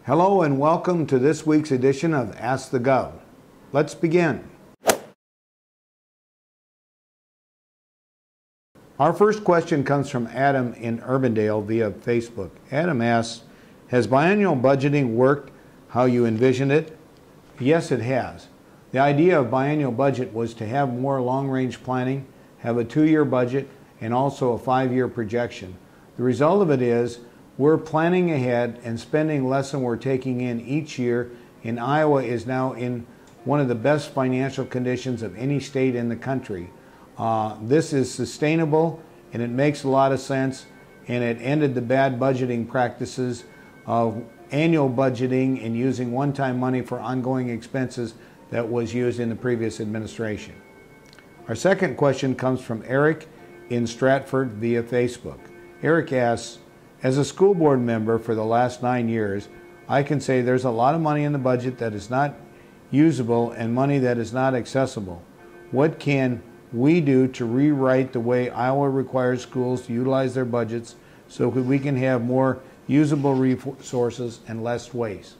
Hello and welcome to this week's edition of Ask the Gov. Let's begin. Our first question comes from Adam in Urbandale via Facebook. Adam asks, has biennial budgeting worked how you envisioned it? Yes, it has. The idea of biennial budget was to have more long-range planning, have a 2-year budget, and also a 5-year projection. The result of it is we're planning ahead and spending less than we're taking in each year, and Iowa is now in one of the best financial conditions of any state in the country. This is sustainable and it makes a lot of sense, and it ended the bad budgeting practices of annual budgeting and using one-time money for ongoing expenses that was used in the previous administration. Our second question comes from Eric in Stratford via Facebook. Eric asks, as a school board member for the last 9 years, I can say there's a lot of money in the budget that is not usable and money that is not accessible. What can we do to rewrite the way Iowa requires schools to utilize their budgets so we can have more usable resources and less waste?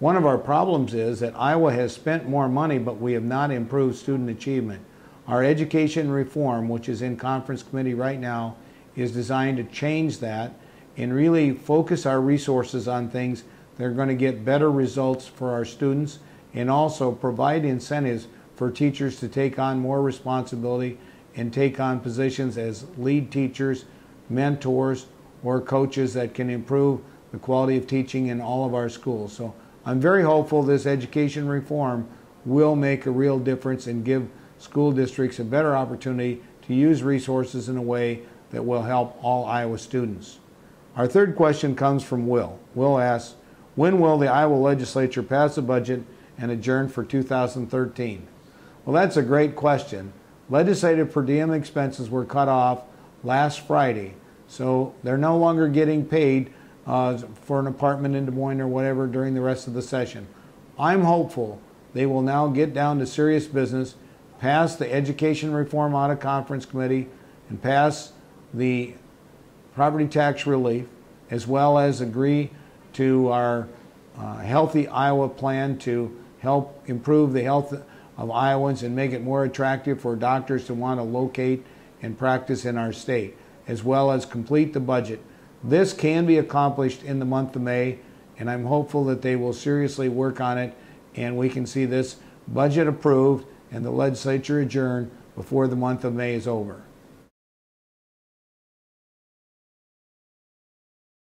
One of our problems is that Iowa has spent more money, but we have not improved student achievement. Our education reform, which is in conference committee right now, is designed to change that and really focus our resources on things that are going to get better results for our students, and also provide incentives for teachers to take on more responsibility and take on positions as lead teachers, mentors, or coaches that can improve the quality of teaching in all of our schools. So I'm very hopeful this education reform will make a real difference and give school districts a better opportunity to use resources in a way that will help all Iowa students. Our third question comes from Will. Will asks, when will the Iowa legislature pass the budget and adjourn for 2013? Well, that's a great question. Legislative per diem expenses were cut off last Friday, so they're no longer getting paid for an apartment in Des Moines or whatever during the rest of the session. I'm hopeful they will now get down to serious business, pass the education reform out of conference committee, and pass the property tax relief, as well as agree to our Healthy Iowa plan to help improve the health of Iowans and make it more attractive for doctors to want to locate and practice in our state, as well as complete the budget. This can be accomplished in the month of May, and I'm hopeful that they will seriously work on it and we can see this budget approved and the legislature adjourned before the month of May is over.